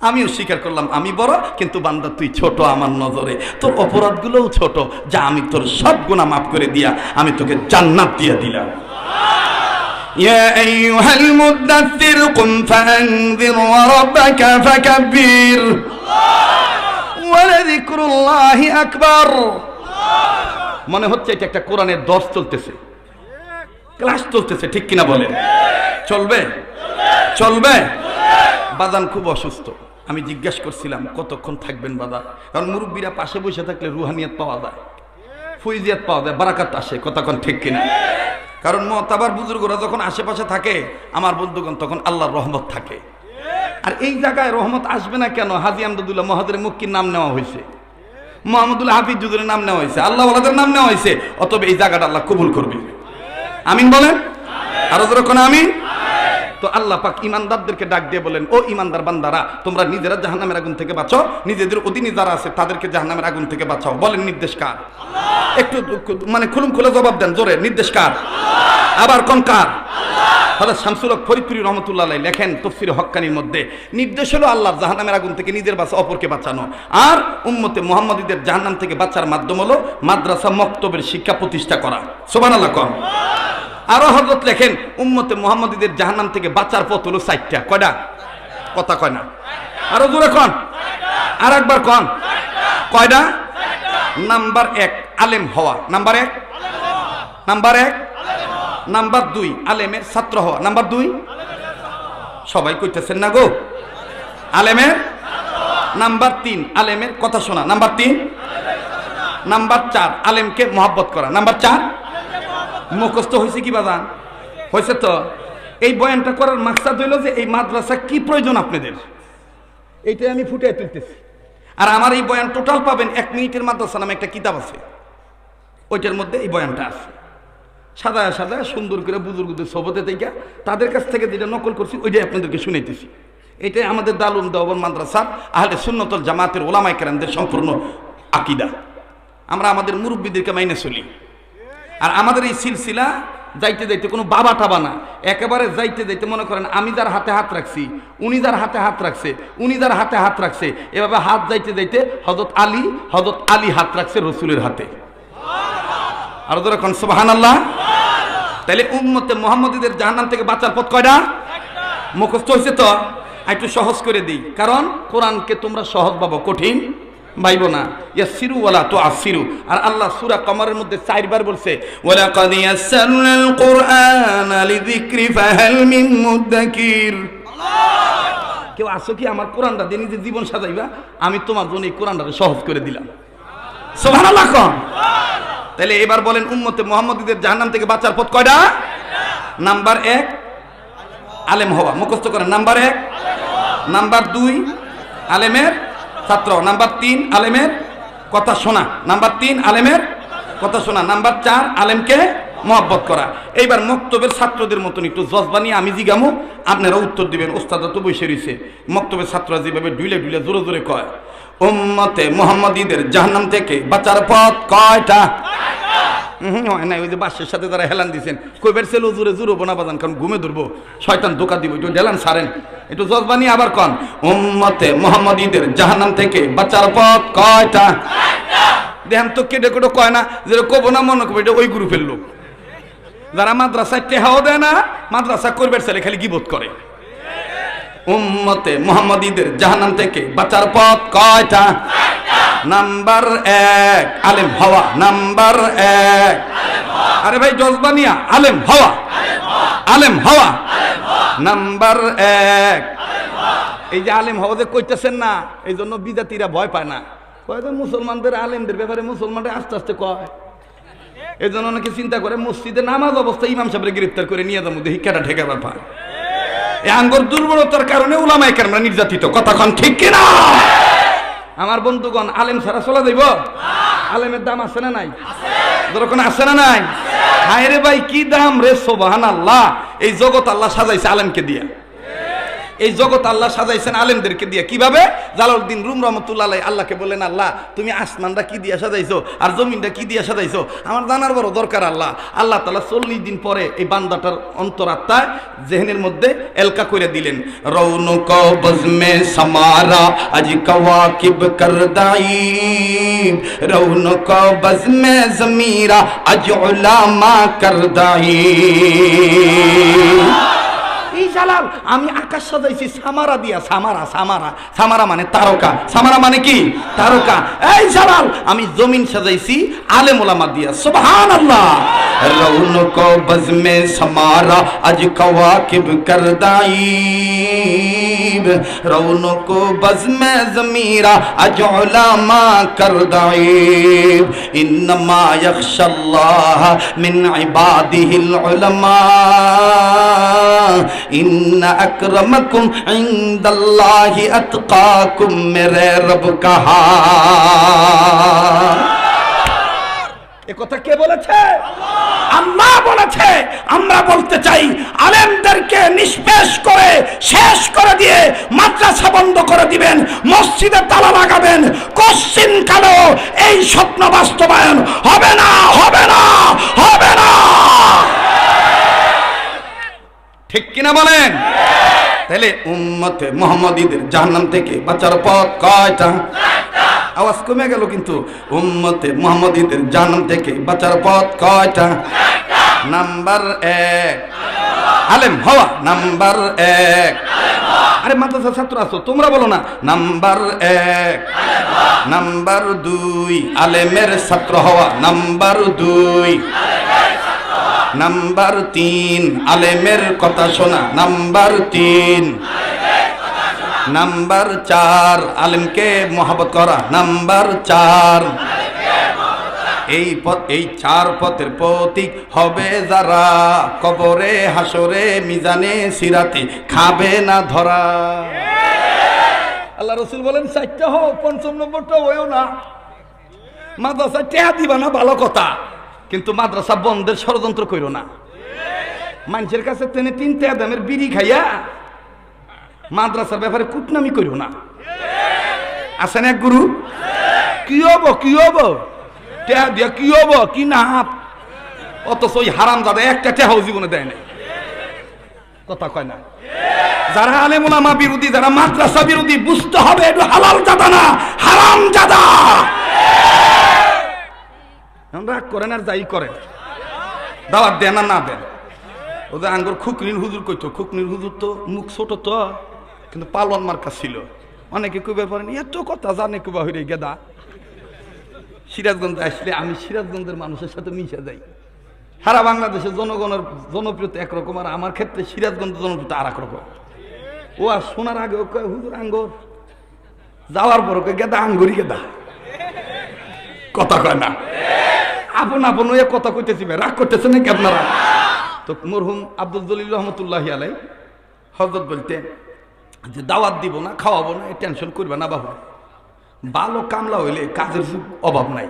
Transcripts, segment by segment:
আমিও স্বীকার করলাম আমি বড়, কিন্তু বান্দা তুই ছোট আমার নজরে, তোর অপরাধগুলোও ছোট, যা আমি তোর সব গুনাহ মাফ করে দিয়া আমি তোকে জান্নাত দিয়ে দিলাম। ইয়া আইয়ুহাল মুদাথথির কুম ফাআনযির ওয়া রাব্বাকা ফাকাব্বির ওয়া লাযিকরুল্লাহি আকবার। মনে হচ্ছে এটা একটা কোরআনের দর্স চলতেছে, ক্লাস চলতেছে, ঠিক কিনা বলেন? চলবে চলবে। বাদান খুব অসুস্থ, আমি জিজ্ঞেস করছিলাম কতক্ষণ থাকবেন বাদা, কারণ মুরব্বীরা পাশে বসে থাকলে রুহানিয়াত পাওয়া যায়, ফুইজিয়াত পাওয়া যায়, বারাকাত আসে, কতক্ষণ, ঠিক কিনা? কারণ মুতাবার বুজুর্গরা যখন আশেপাশে থাকে আমার বন্ধুগণ তখন আল্লাহর রহমত থাকে। আর এই জায়গায় রহমত আসবে না কেন? হাজী আমদাদুল্লাহ মহাদের মুক্কির নাম নেওয়া হয়েছে, মোহাম্মদুল্লাহ হাফিজ জুদুরের নাম নেওয়া হয়েছে, আল্লাহ ওয়ালাদের নাম নেওয়া হয়েছে, অতএব এই জায়গাটা আল্লাহ কবুল করবে। আমিন বলেন, আরো যখন আমিন। তো আল্লাহ পাক ইমানদারদেরকে ডাক দিয়ে বলেন, ও ইমানদার বান্দারা, তোমরা নিজেরা জাহান্নামের আগুন থেকে বাঁচাও, নিজেদের অধীনে যারা আছে তাদেরকে জাহান্নামের আগুন থেকে বাঁচাও। বলেন নির্দেশ কার? একটু মানে খুলুম খুলে জবাব দেন জোরে, নির্দেশ কার? আবার কোন কার? হযরত শামসুল হক ফরিদপুরি রহমাতুল্লাহ আলাইহি লেখেন তাফসীরে হক্কানির মধ্যে, নির্দেশ হলো আল্লাহর জাহান্নামের আগুন থেকে নিজের বাঁচা, অপরকে বাঁচানো। আর উম্মতে মুহাম্মাদীদের জাহান্নাম থেকে বাঁচার মাধ্যম হলো মাদ্রাসা মক্তবের শিক্ষা প্রতিষ্ঠা করা। সুবহানাল্লাহ কোন। আরো হযরত লেখেন উম্মতে মুহাম্মাদীদের জাহান্নাম থেকে বাঁচার পথ হলো 4টা। কয়টা? কথা কয় না, আরো জোরে কোন, আর একবার কোন, কয়টা? নাম্বার 1 আলেম হওয়া, নাম্বার 1, নাম্বার 1, নাম্বার 2 আলেমের ছাত্র হওয়া, নাম্বার 2 সবাই কইতেছেন না গো, আলেমের। নাম্বার 3 আলেমের কথা শোনা, নাম্বার 3। নাম্বার 4 আলেমকে মহব্বত করা, নাম্বার 4। মুখস্থ হয়েছে কি বাজান? হয়েছে তো। এই বয়ানটা করার মাকসাদ হইল যে এই মাদ্রাসা কি প্রয়োজন আপনাদের, এইটাই আমি ফুটিয়ে তুলতেছি। আর আমার এই বয়ান টোটাল পাবেন 1 মিনিটের মাদ্রাসা নামে একটা কিতাব আছে, ওইটার মধ্যে এই বয়ানটা আছে, সাদা সাদা সুন্দর করে বুজুর্গদের সবতে থেকে তাদের কাছ থেকে যেটা নকল করছি ওইটাই আপনাদেরকে শুনাইতেছি। এটাই আমাদের দারুল দেওবন্দ মাদ্রাসার আহলে সুন্নাত ওয়াল জামাতের উলামায়ে কেরামদের সম্পূর্ণ আকীদা। আমরা আমাদের মুরব্বীদেরকে মাইনে চলি। আর আমাদের এই সিলসিলা যাইতে যাইতে কোনো বাবা টাবা না, একেবারে যাইতে যাইতে মনে করেন আমি যার হাতে হাত রাখছি, উনি যার হাতে হাত রাখছে, উনি যার হাতে হাত রাখছে, এভাবে হাত যাইতে যাইতে হযরত আলী হাত রাখছে রসুলের হাতে। আর ধরে কোন সুবহানাল্লাহ। তাহলে উম্মতে মুহাম্মাদীদের জাহান্নাম থেকে বাঁচার পথ কয়টা? মুখস্থ হয়েছে তো, একটু সহজ করে দিই, কারণ কোরআনকে তোমরা সহজ ভাবো, কঠিন ভাইবো না। ইয়াসসিরু ওয়ালা তুআসসিরু। আর আল্লাহ সূরা কমরের মধ্যে 4 বার বলছে ওয়ালাকাদ ইয়াসসারনাল কুরআনা লিযিকরি ফাহাল মিন মুদ্দাকির। আল্লাহ, কেউ আসো কি আমার কোরআনটা দিয়ে নিজের জীবন সাজাইবা? আমি তোমার জন্য এই কোরআনটাকে সহজ করে দিলাম। সুবহানাল্লাহ কোন। তাহলে এবার বলেন উম্মতে মুহাম্মাদীদের জাহান্নাম থেকে বাঁচার পথ কয়টা? নাম্বার 1 আলেম হওয়া, মুখস্থ করেন। নাম্বার 1 নাম্বার 2 আলেমের ছাত্র, নাম্বার 3 আলেমের কথা শোনা, নাম্বার 3 আলেমের কথা শোনা, নাম্বার 4 আলেমকে মহব্বত করা। এইবার মক্তবের ছাত্রদের মতন একটু জজবা নিয়ে আমি জিগামু, আপনারা উত্তর দিবেন। ওস্তাদা তো বসে রয়েছে, মক্তবের ছাত্ররা যেভাবে ডুলে ডুলে জোরে জোরে কয় উম্মতে মুহাম্মাদীদের জাহান্নাম থেকে বাঁচার পথ কয়টা? হয় না, ওই যে বাসের সাথে তারা হেলান দিচ্ছেন, কইবার ছেলে জোরে জোরে বোনা বাজান, কারণ ঘুমে ধরবো, শয়তান ধোকা দিব, একটু হেলান সারেন, একটু জজবানি। আবার কন উম্মতে মুহাম্মাদীদের জাহান্নাম থেকে বাঁচার পথ কয়টা? দেখেন তো কেটে কেটে কয় না, যে কব না মনে করবো এটা ওই গ্রুপের লোক যারা মাদ্রাসায় টেহাও দেয় না, মাদ্রাসা করবার ছেলে খালি গীবত করে। উম্মতে মুহাম্মাদীদের জাহান্নাম থেকে বাঁচার পথ কয়টা? নাম্বার 1 আলেম হওয়া, নাম্বার 1। আরে ভাই জজবানিয়া, আলেম হওয়া, আলেম হওয়া, নাম্বার 1। এই যে আলেম হওয়া যে কইতেছেন না, এই জন্য বিজাতিরা ভয় পায় না, কয় যে মুসলমানদের আলেমদের ব্যাপারে মুসলমানরা আস্তে আস্তে কয়, এই জন্য অনেকে চিন্তা করে মসজিদে নামাজ অবস্থায় ইমাম সাহেবকে গ্রেফতার করে নিয়ে যাবো, দেখি কেটা ঠেকা ব্যাপার। এই আঙ্গুর দুর্বলতার কারণে উলামায়ে কেরামরা নির্যাতিত, কথা কন ঠিক কিনা? আমার বন্ধুগণ, আলেম ছাড়া চলা যাইব? আলেমের দাম আছে না নাই? যখন আছে না নাই? হায় রে ভাই কি দাম রে, সুবহানাল্লাহ। এই জগৎ আল্লাহ সাজাইছে আলেমকে দিয়া। এই জগৎ আল্লাহ সাজাইছেন আলেমদেরকে দিয়ে। কিভাবে? জালালউদ্দিন রুম রহমতুল্লাহ আলাইহি আল্লাহকে বললেন, আল্লাহ তুমি আসমানটা কি দিয়ে সাজাইছো আর জমিনটা কি দিয়ে সাজাইছো, আমার জানার বড় দরকার আল্লাহ। আল্লাহ তাআলা 40 দিন পরে এই বান্দাটার অন্তরাত্মায় জেহনের মধ্যে এলকা করে দিলেন। রৌনক বজমে সামারা আজ কওয়াকিব করদাই, রৌনক বজমে জমিরা আজ উলামা করদাই। এই জালাল, আমি আকাশ সাজাইছি সামারা দিয়া। সামারা সামারা সামারা মানে তারকা, সামারা মানে কি? তারকা। এই জালাল, আমি জমিন সাজাইছি আলেম ওলামা দিয়া। সুবহানাল্লাহ। রৌনক বজমে সামারা আজ কওয়াকিব করদাই, রৌনক বজমে জমিরা আজ উলামা করদাই। ইন্নামা ইয়াখশাল্লাহ মিন ইবাদিহিল উলামা, ইন্না আকরামাকুম ইনদাল্লাহি আতকাকুম, মেরে রব কাহা। এ কথা কে বলেছে? আল্লাহ বলেছে। আমরা বলতে চাই, আলেমদেরকে নিষ্পেষ করে শেষ করে দিয়ে মাদ্রাসা বন্ধ করে দিবেন, মসজিদে তালা লাগাবেন, কোশ্চিন কালো এই স্বপ্ন বাস্তবায়ন হবে না, হবে না, হবে না। ঠিক কিনা বলেন? তাহলে উম্মতে মুহাম্মাদীদের জাহান্নাম থেকে বাঁচার পথ কয়টা? আওয়াজ কমে গেল কিন্তু। উম্মতে মুহাম্মাদীদের জাহান্নাম থেকে বাঁচার পথ কয়টা? নাম্বার 1 আলেম হওয়া। নাম্বার 1, আরে মাদ্রাসা ছাত্র আছো তোমরা বলো না। নাম্বার 1। নাম্বার 2 আলেমের ছাত্র হওয়া। নাম্বার 2। নাম্বার 3 আলেমের কথা শোনা। নাম্বার 3। নাম্বার 4 আলেমকে মহব্বত করা। নাম্বার 4। এই পথ, এই 4 পথের প্রতীক হবে যারা, কবরে হাসরে মিজানে সিরাতে খাবে না ধরা। আল্লাহ রাসূল বলেন 4টা হও, 5ম নম্বরটা হইও না। মাদ্রাসা টেহা দিবা না ভালো কথা, কিন্তু মাদ্রাসা বন্ধের ষড়যন্ত্র কইরো না। মানুষের কাছে তেনে 3 টাকা দামের বিড়ি খাইয়া মাদ্রাসার ব্যাপারে কুটনামি কইরো না। আছেন এক গুরু, কি হবো কি হবো টেহা দিয়া কি হবো কি না, অথচ ওই হারামজাদা একটা টেহাও জীবনে দেয় না। কথা কয় না? যারা আলেম ওলামা বিরোধী, যারা মাদ্রাসা বিরোধী, বুঝতে হবে এটা হালাল জাদা না, হারাম জাদা। রাগ করেন আর যাই করেন, দাওয়াত দেন আর না দেন। ওদের আঙ্গুর খুকনির হুজুর কইতো, খুকনির হুজুর তো মুখ ছোট তো, কিন্তু পালন মার্কা ছিল। অনেকে কইবার পারেন এত কথা জানে কুবা হইরে গেদা। সিরাজগঞ্জে আসলে আমি সিরাজগঞ্জের মানুষের সাথে মিশে যাই। সারা বাংলাদেশের জনগণের জনপ্রিয়তা একরকম, আর আমার ক্ষেত্রে সিরাজগঞ্জের জনপ্রিয়তা আর এক রকম। ও আর শোনার আগে ও কয় হুজুর আঙ্গুর, যাওয়ার পর কয় গেদা আঙ্গুরি গেদা। কথা কয় না? আপন আপন ওই কথা কইতেছি, রাগ করতেছে নাকি আপনারা? তো মরহুম আব্দুল জলিল রহমতুল্লাহি আলাইহি হযরত বলতেন যে দাওয়াত দিব না, খাওয়াবো না, টেনশন করবে না বাবু, ভালো কামলা হইলে কাজের অভাব নাই।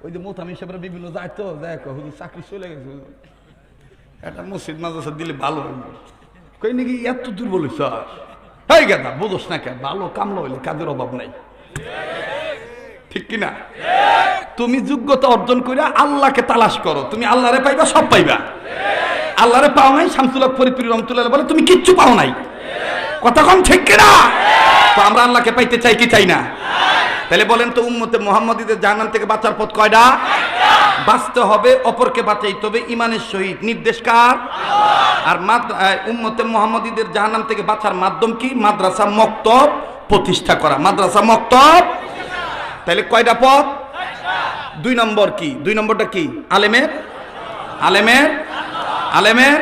ওই যে মোতামি সাহেবরা বিভিন্ন যায় তো, দেখো হুজুর চাকরি চলে গেছে, একটা মসজিদ মাদ্রাসা দিলে ভালো হইল। কই নাকি এত দুর্বল হইছ? হয়ে গেদা বুঝোস না কে, ভালো কামলা হইলে কাজের অভাব নাই। ঠিক কিনা? তুমি যোগ্যতা অর্জন করে আল্লাহকে তালাশ করো, তুমি আল্লাহরে পাইবা, সব পাইবা। আল্লাহরে পাও নাই, শামসুল হক ফরিদপুরি রহমতুল্লাহ বলে তুমি কিচ্ছু পাও নাই। কথা কম ঠিক কিনা? তো আমরা আল্লাহকে পাইতে চাই কি চাই না? তাহলে বলেন তো উম্মতে মুহাম্মাদীদের জাহান্নাম থেকে বাঁচার পথ কয়টা? বাঁচতে হবে, অপরকে বাঁচাইতে হবে ইমানের সহিত। নির্দেশ কার? আর উম্মতে মুহাম্মাদীদের জাহান্নাম থেকে বাঁচার মাধ্যম কি? মাদ্রাসা মক্তব প্রতিষ্ঠা করা। মাদ্রাসা মক্তব। তাহলে কয়টা পথ? 2 নম্বর কি? 2 নম্বরটা কি? আলেমের আলেমের আলেমের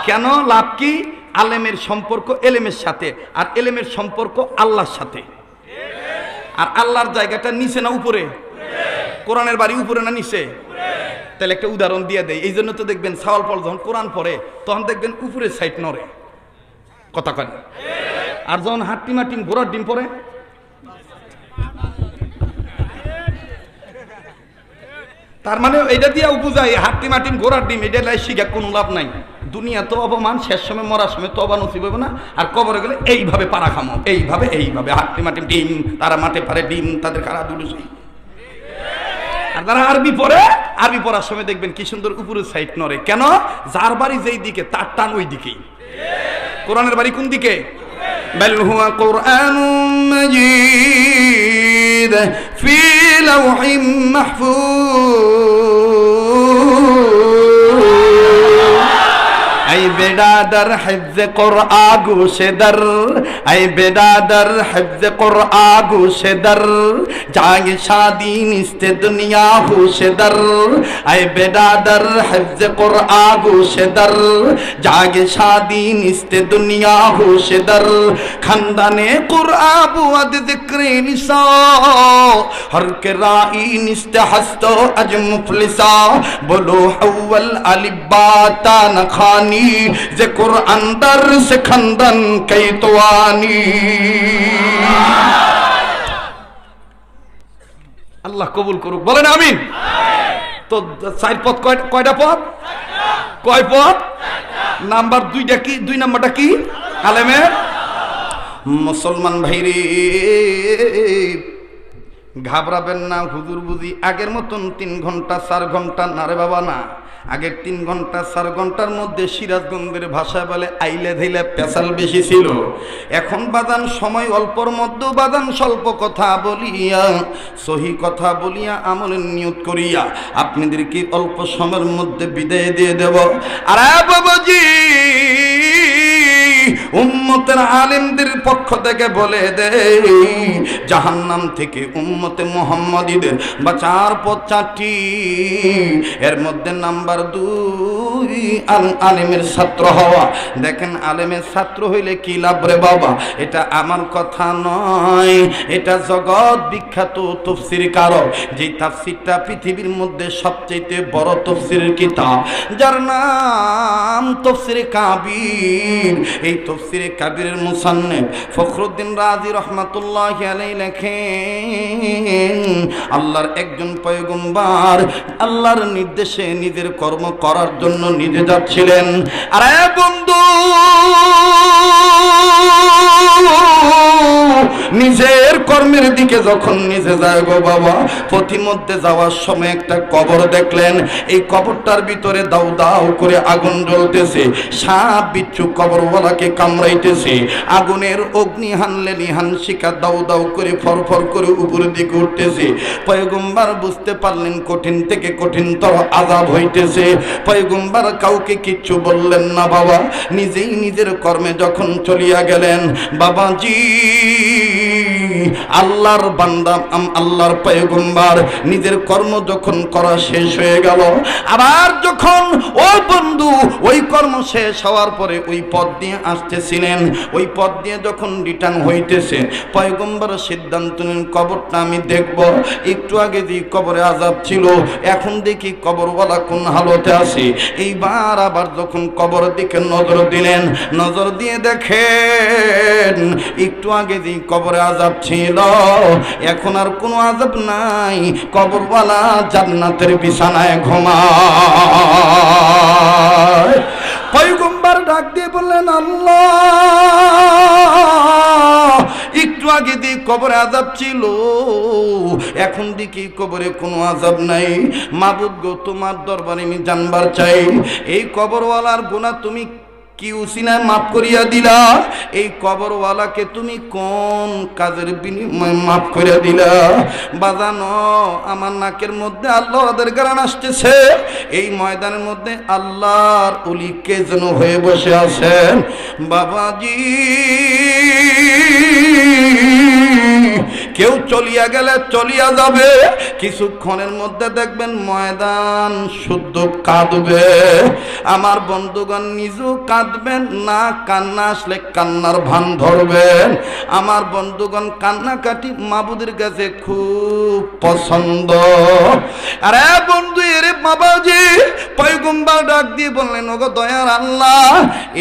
কেন? লাভ কি? আলেমের সম্পর্ক এলেমের সাথে, আর এলেমের সম্পর্ক আল্লাহর সাথে। আর আল্লাহর জায়গাটা নিচে না উপরে? কোরআনের বাড়ি উপরে না নিচে? তাহলে একটা উদাহরণ দিয়ে দেয়। এই জন্য তো দেখবেন সাওয়াল পল যখন কোরআন পড়ে তখন দেখবেন উপরের সাইড নড়ে। কথা কয়? আর যখন হাট্টিমা টিম ঘোড়ার ডিম পড়ে, তার মানে এটা দিয়া বুঝায় হাট্টিমা টিম ঘোড়ার ডিম, এটা শিখা কোনো লাভ নাই। দুনিয়া তো অপমান, শেষ সময় মরার সময় তওবা নসিব হবে না। আর কবরে গেলে এইভাবে পাড়া খামো, এইভাবে হাট্টি মাটি ডিম, তারা মাঠে পারে ডিম, তাদের খাড়া দুটো সেই। আর তারা আরবি পড়ার সময় দেখবেন কি সুন্দর উপরের সাইড নড়ে। কেন? যার বাড়ি যেই দিকে তার টান ওই দিকেই। কোরআনের বাড়ি কোন দিকে? বাল হুয়া কুরআনুম মাজিদ ফি লাওহিম মাহফুজ। ऐ बेडादर हिफ्ज़ क़ुरआ गोशे दर, ऐ बेडादर हिफ्ज़ क़ुरआ गोशे दर, जागे शादी निस्ते दुनिया होशे दर। ऐ बेडादर हिफ्ज़ क़ुरआ गोशे दर, जागे शादी निस्ते दुनिया होशे दर। खंदाने क़ुरआ बुअद ज़िक्रे निसा, हर के राई निस्ते हस्तो अज मुफलिसा। बोलो अव्वल अलिफ बा ता न खानी, যে কোরআন দরস খন্দন কাইতওয়ানি। আল্লাহ কবুল করুক, বলেন আমিন। তো চার পদ কয়টা পদ? কয় পদ? নাম্বার দুইটা কি? দুই নাম্বারটা কি? আলেমের। মুসলমান ভাইরে ঘাবড়াবেন না, হুজুর বুঝি আগের মতন 3 ঘন্টা 4 ঘন্টা না রে বাবা, না। আগের 3 ঘন্টা 4 ঘন্টার মধ্যে সিরাজগঞ্জের ভাষায় বলে আইলে ধেইলে পেশাল বেশি ছিল। এখন বাদান সময় অল্পর মধ্যে বাদান স্বল্প কথা বলিয়া, সহি কথা বলিয়া, আমলের নিয়ত করিয়া আপনাদেরকে অল্প সময়ের মধ্যে বিদায় দিয়ে দেব। আরে বাবাজি, উম্মতের আলেমদের পক্ষ থেকে বলে দেই, জাহান্নাম থেকে উম্মতে মুহাম্মাদীদের বাঁচার পথ 4টি। এর মধ্যে নাম্বার 2 আলেমের ছাত্র হওয়া। দেখেন, আলেমের ছাত্র হইলে কি লাভ রে বাবা? এটা আমার কথা নয়, এটা জগৎ বিখ্যাত তাফসীর কারক, যে তাফসীরটা পৃথিবীর মধ্যে সবচেয়ে বড় তাফসীরের কিতাব, যার নাম তাফসীরে কাবীর। এই তাফসীরে কাবীরের মুসান্নিফ ফখরুদ্দিন রাজি রহমাতুল্লাহি আলাইহি লেখেন, আল্লাহর একজন পয়গম্বর আল্লাহর নির্দেশে নিজের কর্ম করার জন্য নিজে যাচ্ছিলেন। আরে বন্ধু, নিজের কর্মের দিকে যখন নিজে যায় গো বাবা, পথিমধ্যে যাওয়ার সময় একটা কবর দেখলেন। এই কবরটার ভিতরে দাউ দাউ করে আগুন জ্বলতেছে, সাপ বিচ্ছু কবরওয়ালাকে কামড়াইতেছে। আগুনের অগ্নি হানলে নিহান শিকা দাউ দাউ করে ফরফর করে উপরের দিকে উঠতেছে। পয়গম্বর বুঝতে পারলেন কঠিন থেকে কঠিনতর আযাব হইতেছে। পয়গম্বর কাউকে কিচ্ছু বললেন না বাবা, নিজেই নিজের কর্মে যখন চলিয়া গেলেন। বাবাজি, আল্লাহর বান্দা আল্লাহর পয়গম্বর নিজের কর্ম যখন করা শেষ হয়ে গেল, আবার যখন ওই বন্ধু ওই কর্ম শেষ হওয়ার পরে ওই পথ দিয়ে আসতেছিলেন, ওই পথ দিয়ে যখন রিটার্ন হইতেছে, পয়গম্বর সিদ্ধান্ত নিলেন কবরটা আমি দেখব। একটু আগে যে কবরে আযাব ছিল, এখন দেখি কবরওয়ালা কোন হালতে আছে। এইবার আবার যখন কবরের দিকে নজর দিলেন, নজর দিয়ে দেখেন একটু আগে যে কবরে আযাব ছিল, এখন আর কোনো আযাব নাই। কবরওয়ালা জান্নাতের বিছানায় ঘুমায়। পয়গম্বর ডাক দিয়ে বললেন, আল্লাহ, একটু আগে দিয়ে কবরে আযাব ছিল, এখন দেখি কবরে কোনো আযাব নাই। মাবুদ গো, তোমার দরবারে আমি জানবার চাই, এই কবরওয়ালার গুনাহ তুমি কি উসিলায় মাফ করিয়া দিলা? এই কবরওয়ালাকে তুমি কোন কাজের বিনিময়ে মাফ করিয়া দিলা? বাজানো, আমার নাকের মধ্যে আল্লাহর গান আসতেছে। এই ময়দানের মধ্যে আল্লাহর ওলি কে যেন হয়ে বসে আছেন। বাবাজি, কেউ চলিয়া গেলে চলিয়া যাবে, কিছুক্ষণের মধ্যে দেখবেন ময়দান শুদ্ধ কাঁদবে। আমার বন্ধুগণ, নিজেও কাঁদবেন না, কান্না আসলে কান্নার ভান ধরবেন। আমার বন্ধুগণ, কান্নাকাটি মাবুদের কাছে খুব পছন্দ। আরে বন্ধু, এরে বাবাজি, পয়গম্বর ডাক দিয়ে বললেন, ওগো দয়ার আল্লাহ,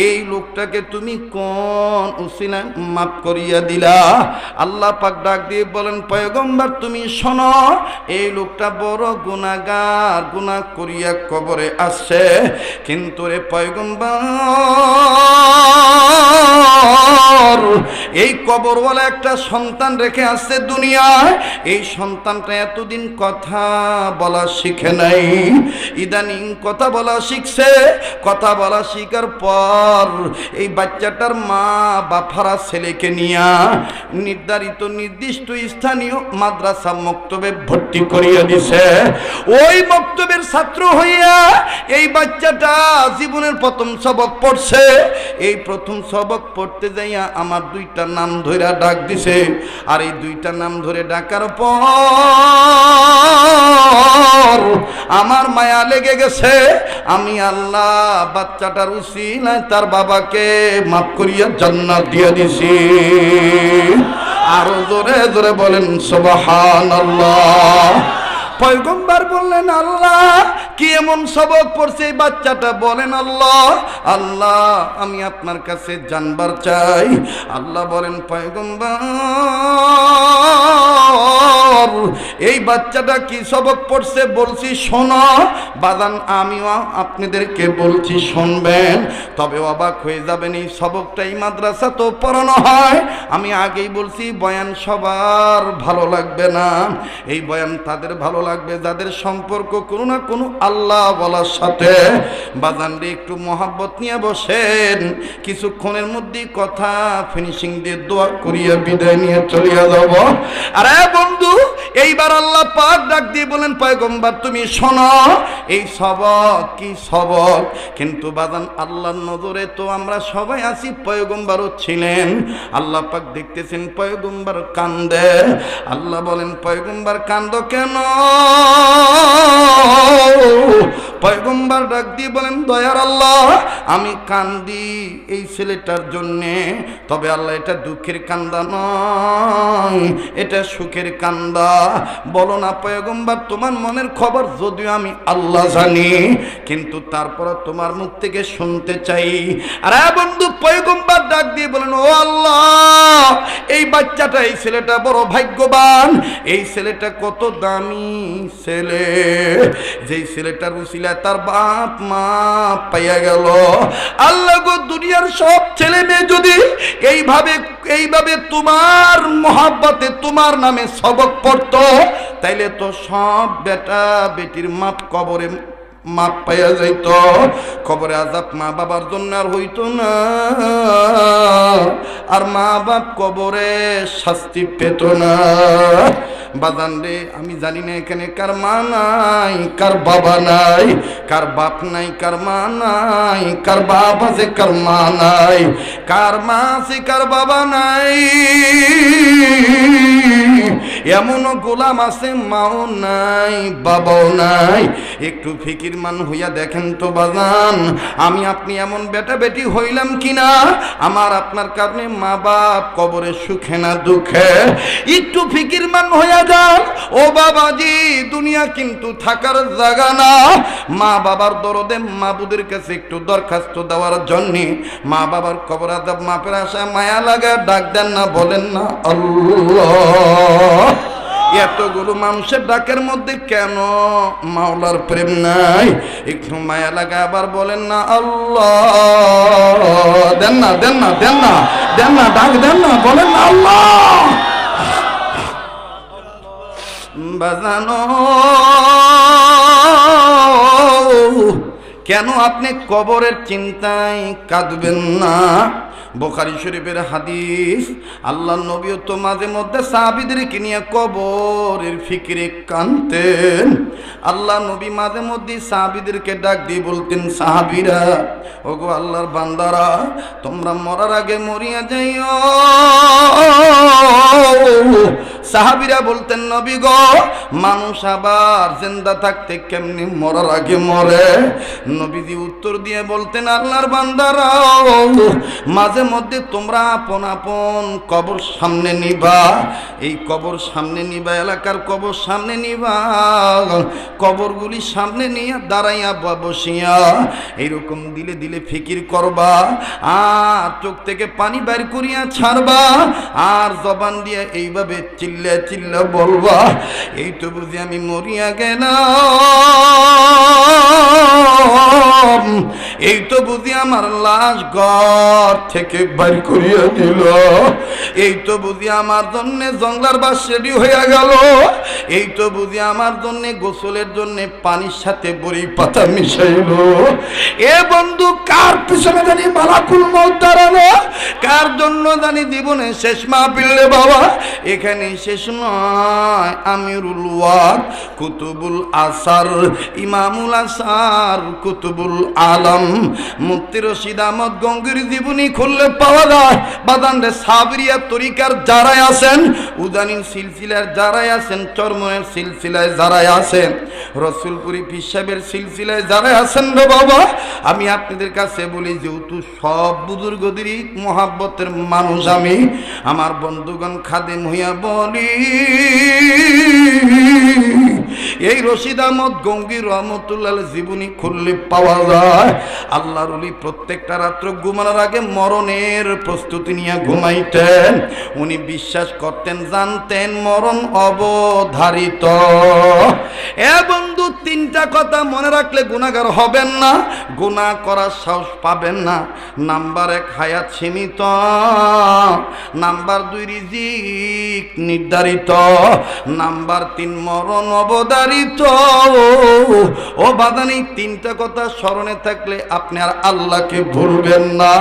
এই লোকটাকে তুমি কোন উসিলায় মাফ করিয়া দিলা? আল্লাহ পাক ডাক দিয়ে বলেন, পয়গম্বর তুমি শোনো, এই লোকটা বড় গুনাহগার, গুনাহ করিয়া কবরে আসছে, কিন্তু রে পয়গম্বর এই কবরওয়ালা একটা সন্তান রেখে আসছে দুনিয়ায়। এই সন্তানটা এতদিন কথা বলা শিখে নাই, ইদানিং কথা বলা শিখছে। কথা বলা শিখার পর এই বাচ্চাটার মা বাফারা ছেলেকে নিয়া নির্ধারিত নির্দিষ্ট স্থানীয় মাদ্রাসা মক্তবে ভর্তি করিয়া দিছে। ওই মক্তবের ছাত্র হইয়া এই বাচ্চাটা জীবনের প্রথম সবক পড়ছে। এই প্রথম সবক পড়তে যাইয়া আমার দুইটা নাম ধরে ডাক দিছে, আর এই দুইটা নাম ধরে ডাকার পর আমার মায়া লেগে গেছে। আমি আল্লাহ বাচ্চাটার উসিলায় তার বাবাকে মাফ করিয়া জান্নাত দিয়ে দিছি। আরো জোরে জোরে বলেন সুবহানাল্লাহ। পয়গম্বর বললেন, আল্লাহ কি এমন সবক পড়ছে এই বাচ্চাটা? বলেন, আল্লাহ আল্লাহ আমি আপনার কাছে জানবার চাই। আল্লাহ বলেন, পয়গম্বর এই বাচ্চাটা কি সবক পড়ছে বলছি শোনো। বাদান আমিও আপনাদেরকে বলছি শুনবেন, তবে অবাক হয়ে যাবেন। এই সবকটা এই মাদ্রাসা তো পড়ানো হয়। আমি আগেই বলছি বয়ান সবার ভালো লাগবে না। এই বয়ান তাদের ভালো লাগবে যাদের সম্পর্ক কোনো না কোনো আল্লাহ বলার সাথে। বাজান রে একটু মহাব্বত নিয়ে বসেন, কিছুক্ষণের মধ্যেই কথা ফিনিশিং দিয়ে দোয়া করিয়া বিদায় নিয়ে চলিয়া যাব। আরে বন্ধু, এইবার আল্লাহ পাক ডাক দিয়ে বলেন, পয়গম্বর তুমি শোনো এই সবক কি সবক। কিন্তু বাজান আল্লাহর নজরে তো আমরা সবাই আছি, পয়গম্বরও ছিলেন। আল্লাহ পাক দেখতেছেন পয়গম্বর কান্দে। আল্লাহ বলেন, পয়গম্বর কান্দো কেন? পয়গম্বর ডাক দিয়ে বলেন, দয়ার আল্লাহ আমি কান্দি এই ছেলেটার জন্যে, তবে আল্লাহ এটা দুঃখের কান্দা নয়, এটা সুখের কান্দা। বলো না পয়গম্বর তোমার মনের খবর যদিও আমি আল্লাহ জানি, কিন্তু তারপর তোমার মুখ থেকে শুনতে চাই। আরে বন্ধু, পয়গম্বর ডাক দিয়ে বলেন, ও আল্লাহ এই বাচ্চাটা এই ছেলেটা বড় ভাগ্যবান। এই ছেলেটা কত দামি ছেলে, যেই ছেলেটার উসিলায় তার বাপ মা পাইয়া গেল। আল্লাহ গো, দুনিয়ার সব ছেলে মেয়ে যদি এইভাবে তোমার মহাব্বতে তোমার নামে সবক পড়তো, তাইলে তো সব বেটা বেটির মাপ কবরে মাপ পাইয়া যাইত। কবরে আযাব মা বাবার জন্য আর হইতো না, আর মা বাপ কবরে শাস্তি পেত না। বাজান রে, আমি জানি না এখানে কার মা নাই, কার বাবা নাই, কার বাপ নাই, কার মা নাই, কার বাপ আছে, কার মা নাই, কার মা আছে, কার বাবা নাই। এমনও গোলাম আছে মাও নাই, বাবাও নাই। একটু ফিকিরমান হইয়া দেখেন তো বাজান, আমি আপনি এমন বেটা বেটি হইলাম কিনা আমার আপনার কারণে মা বাপ কবরে সুখে না দুঃখে। একটু ফিকিরমান হইয়া যান ও বাবাজি, দুনিয়া কিন্তু থাকার জায়গা না। মা বাবার দরদে মাবুদের কাছে একটু দরখাস্ত দেওয়ার জন্য মা বাবার কবর আযাব মাপের আশায় মায়া লাগা ডাক দেন না, বলেন না আল্লাহ। এতগুলো মানুষের ডাকের মধ্যে কেন মাওলার প্রেম নাই? একটু মায়া লাগা আবার বলেন না আল্লাহ। দেন না দেন না দেন না দেন না, ডাক দেন না, বলেন না আল্লাহ। বাজানো কেন আপনি কবরের চিন্তায় কাঁদবেন না? বুখারী শরীফের হাদিস, আল্লাহর নবীও তো মাঝে মধ্যে সাহাবীদেরকে নিয়ে কবরের ফিকিরে কাঁদতেন। আল্লাহ নবী মাঝে মধ্যে সাহাবীদেরকে ডাক দিয়ে বলতেন, সাহাবীরা ওগো আল্লাহর বান্দারা, তোমরা মরার আগে মরিয়া যাইও। সাহাবীরা বলতেন, নবী গো, মানুষ আবার জিন্দা থাকতে কেমনি মরার আগে মরে? নবীজি উত্তর দিয়ে বলতেন, আল্লাহর বান্দারা, মাঝে মধ্যে তোমরা আপন আপন কবর সামনে নিবা। এই কবর সামনে নিবা, এলাকার কবর সামনে নিবা, কবরগুলি সামনে নিয়ে দাঁড়াইয়া বসিয়া এইরকম দিলে দিলে ফিকির করবা, আর চোখ থেকে পানি বের করিয়া ছাড়বা, আর জবান দিয়ে এইভাবে চিল্লা চিল্লা চিল্লা বলবা, এই তো বুঝি আমি মরিয়া গেলাম, এই তো বুঝি আমার লাশ ঘর থেকে বাইর করিয়া দিল, এই তো বুঝি আমার জন্য জঙ্গলার বাস রেডি হইয়া গেল, এই তো বুঝি আমার জন্য গোসলের জন্য পানির সাথে বড়ি পাতা মিশাইল। এ বন্ধু, কার পিছনে জানি মালাকুল মউত দাঁড়ালো, কার জন্য জানি জীবনে শেষ মাহফিল রে বাবা। এখানে শেষ নয়, আমিরুল ওয়াক কুতুবুল আসার, ইমামুল আসার কুতুবুল আলম মুফতি রশিদ আহমদ গঙ্গির জীবনী খুললে পাওয়া যায়। বাদানরে সাবরিয়া তরিকার যারাই আছেন, উদানিন সিলসিলার যারাই আছেন, চরমনের সিলসিলায় যারাই আছেন, রসুলপুরি পীর সাহেবের সিলসিলায় যারাই আছেন রে বাবা, আমি আপনাদের কাছে বলি, যেহেতু সব বুজুর্গদেরই মহাব্বতের মানুষ আমি, আমার বন্ধুগণ খাদেম হইয়া বলি, এই রশিদ আহমদ গঙ্গি রহমতুল্লাহ জীবনী খুললে পাওয়া যায়। আল্লাহর ওলি প্রত্যেকটা রাত্র ঘুমানোর আগে মরণের প্রস্তুতি নিয়ে ঘুমাইতেন। উনি বিশ্বাস করতেন, জানতেন মরণ অবধারিত। এ বন্ধু, তিনটা কথা মনে রাখলে গুনাহগার হবেন না, গুনাহ করার সাহস পাবেন না। নাম্বার 1 হায়াত সীমিত, নাম্বার 2 রিজিক নির্ধারিত, নাম্বার 3 মরণ অবধারিত। ও বাদানি, তিনটা কথা স্মরণে থাকলে আপনি আর আল্লাহকে ভুলবেন না।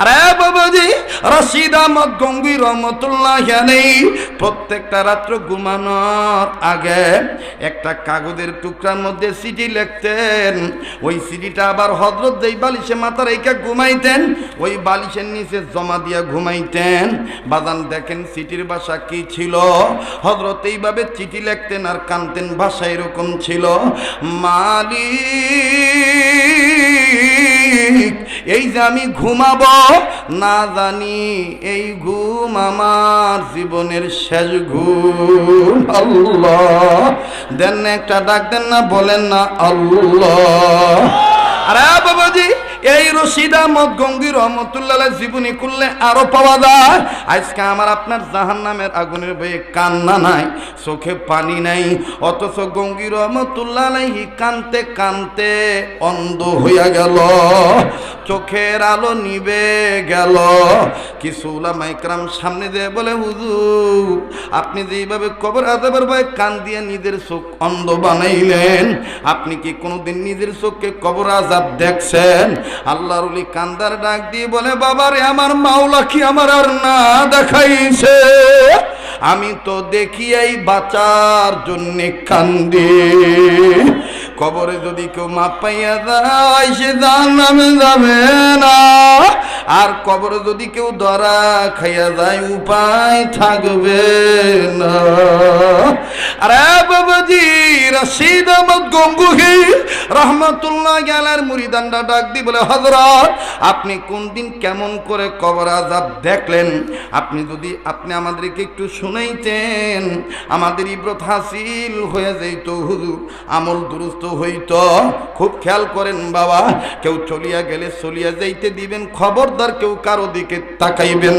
আরে বাবাজি, রশিদ আহমদ গঙ্গি রহমতুল্লাহ আলাইহি প্রত্যেকটা রাত্র ঘুমানোর আগে একটা কাগজের টুকরার মধ্যে চিঠি লিখতেন। ওই চিঠিটা আবার হযরত যেই বালিশে মাথা রেখে ঘুমাইতেন, ওই বালিশের নিচে জমা দিয়া ঘুমাইতেন। বাদান দেখেন চিঠির ভাষা কি ছিল। হযরত এইভাবে চিঠি লিখতেন আর কানতেন, ভাষা এরকম ছিল, মালিক এই যে আমি ঘুমাবো, না জানি এই ঘুম আমার জীবনের শেষ ঘুম। আল্লাহ দেন না, একটা ডাক দেন না, বলেন না আল্লাহ। আরে বাবাজি, এই রশিদ আহমদ গঙ্গি রহমতুল্লাহ জীবনী করলে আরো পাওয়া যায়। আজকে আমার আপনার জাহান্নামের আগুনের ভয়ে কান্না নাই, চোখে পানি নাই, অথচ গঙ্গি রহমতুল্লাহ আলাইহি কানতে কানতে অন্ধ হইয়া গেল, চোখের আলো নিবে গেল। কিছু উলামা ইকরাম সামনে দিয়ে বলে, হুজুর আপনি যেইভাবে কবর আযাবের ভয়ে কান দিয়ে নিজের চোখ অন্ধ বানাইলেন, আপনি কি কোনোদিন নিজের চোখকে কবর আযাব দেখছেন? আল্লাহর ওলি কান্দার ডাক দিয়ে বলে, বাবারে আমার মাওলা কি আমার আর না দেখাইছে? আমি তো দেখিয়াই বাঁচার জন্যে কান্দি। কবরে যদি কেউ মাপ পাইয়া যায়, সে জাহান্নামে যাবে না। আর কবরে যদি কেউ ধরা খাইয়া যায়, উপায় থাকবে না। আরে বাবাজি, রশিদ আহমদ গঙ্গুহি রহমতুল্লাহ আলাইহির মুরিদানরা ডাক দি বলে, হযরত আপনি কোন দিন কেমন করে কবর আযাব দেখলেন? আপনি আমাদেরকে একটু শুনাইতেন, আমাদের ইবরত হাসিল হয়ে যেত, হুজুর আমল দুরুস্ত হইত। খুব খেয়াল করেন বাবা, কেউ চলিয়া গেলে চলিয়া যাইতে দিবেন, খবরদার কেউ কারো দিকে তাকাইবেন